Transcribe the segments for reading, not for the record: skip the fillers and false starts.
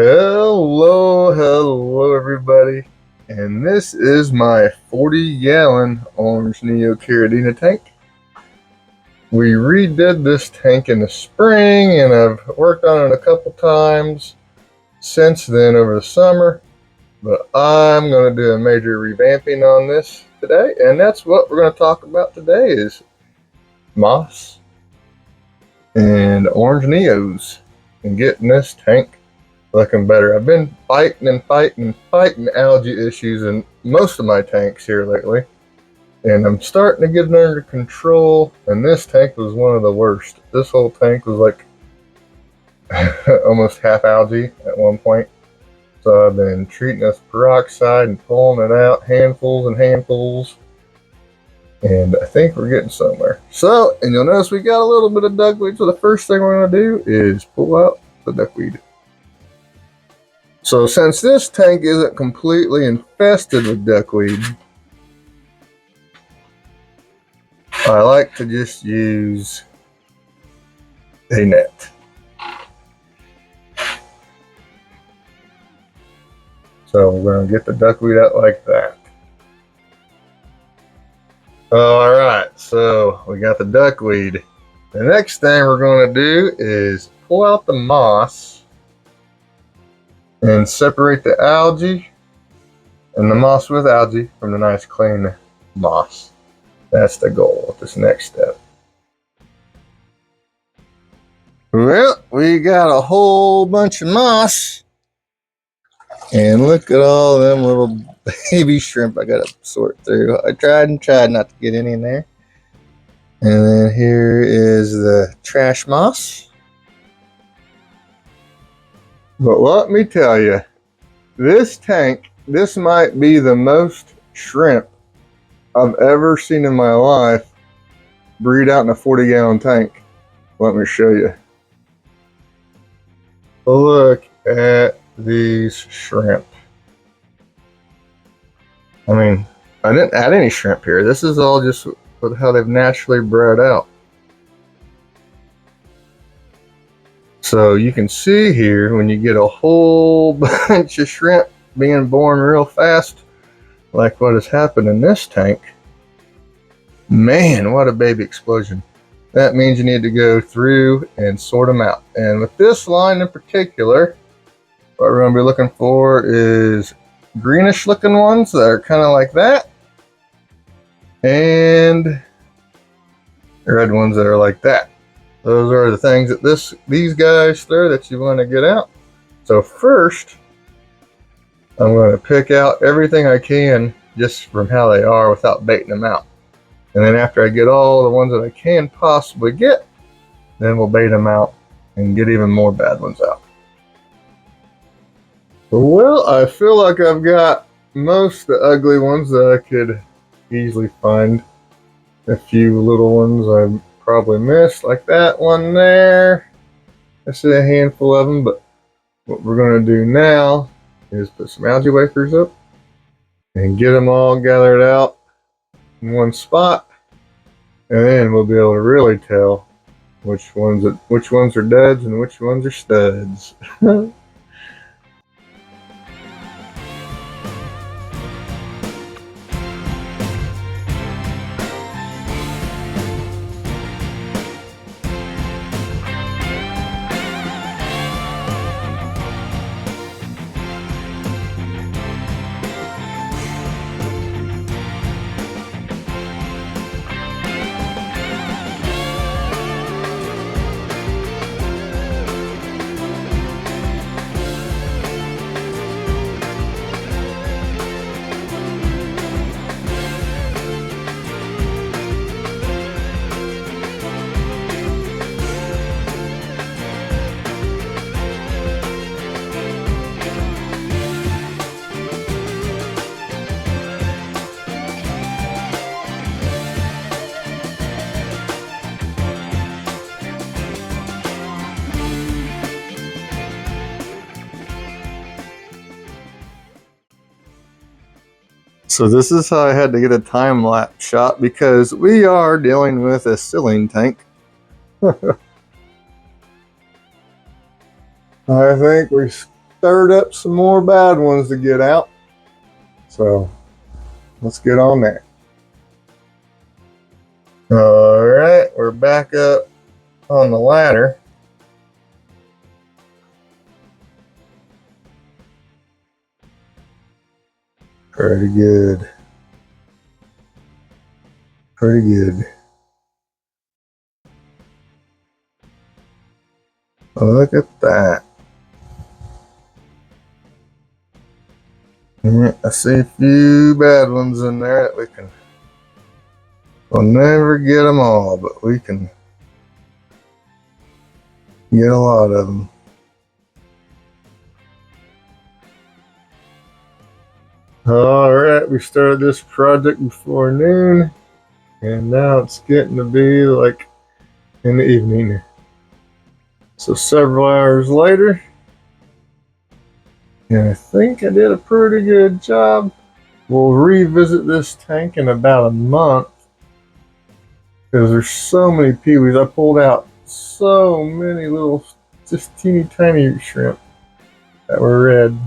Hello everybody, and this is my 40-gallon orange Neocaridina tank. We redid this tank in the spring, and I've worked on it a couple times since then over the summer, but I'm going to do a major revamping on this today, and that's what we're going to talk about today is moss and orange Neos and getting this tank looking better. I've been fighting algae issues in most of my tanks here lately, and I'm starting to get it under control, and this tank was one of the worst. This whole tank was like almost half algae at one point. So I've been treating this peroxide and pulling it out handfuls and handfuls, and I think we're getting somewhere. So, and you'll notice we got a little bit of duckweed, so the first thing we're going to do is pull out the duckweed. So since this tank isn't completely infested with duckweed, I like to just use a net. So we're going to get the duckweed out like that. Alright, so we got the duckweed. The next thing we're going to do is pull out the moss and separate the algae and the moss with algae from the nice clean moss. That's the goal with this next step. Well, we got a whole bunch of moss, and look at all them little baby shrimp I gotta sort through. I tried not to get any in there. And then here is the trash moss. But let me tell you, this tank, this might be the most shrimp I've ever seen in my life breed out in a 40-gallon tank. Let me show you. Look at these shrimp. I mean, I didn't add any shrimp here. This is all just with how they've naturally bred out. So you can see here when you get a whole bunch of shrimp being born real fast, like what has happened in this tank. Man, what a baby explosion. That means you need to go through and sort them out. And with this line in particular, what we're going to be looking for is greenish looking ones that are kind of like that, and red ones that are like that. Those are the things that these guys throw that you want to get out. So first, I'm going to pick out everything I can just from how they are without baiting them out. And then after I get all the ones that I can possibly get, then we'll bait them out and get even more bad ones out. Well, I feel like I've got most of the ugly ones that I could easily find. A few little ones I probably missed, like that one there. I see a handful of them, but what we're going to do now is put some algae wafers up and get them all gathered out in one spot, and then we'll be able to really tell which ones are duds and which ones are studs. So this is how I had to get a time-lapse shot because we are dealing with a ceiling tank. I think we stirred up some more bad ones to get out. So let's get on that. All right, we're back up on the ladder. Pretty good. Pretty good. Look at that. I see a few bad ones in there that we'll never get them all, but we can get a lot of them. All right, we started this project before noon, and now it's getting to be like in the evening. So several hours later, and I think I did a pretty good job. We'll revisit this tank in about a month because there's so many peewees. I pulled out so many little, just teeny tiny shrimp that were red.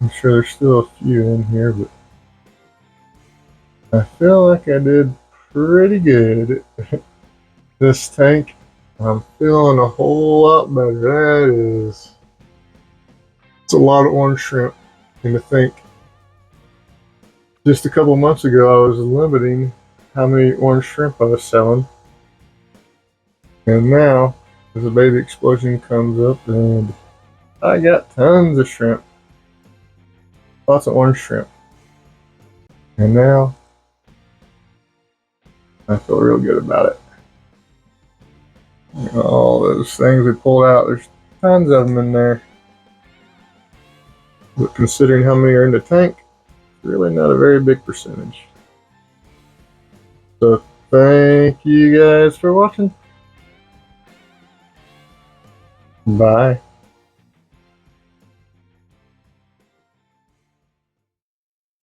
I'm sure there's still a few in here, but I feel like I did pretty good. This tank, I'm feeling a whole lot better. It's a lot of orange shrimp. And to think, just a couple months ago, I was limiting how many orange shrimp I was selling. And now, as the baby explosion comes up, and I got tons of shrimp. Lots of orange shrimp. And now, I feel real good about it. All those things we pulled out, there's tons of them in there. But considering how many are in the tank, it's really not a very big percentage. So thank you guys for watching. Bye.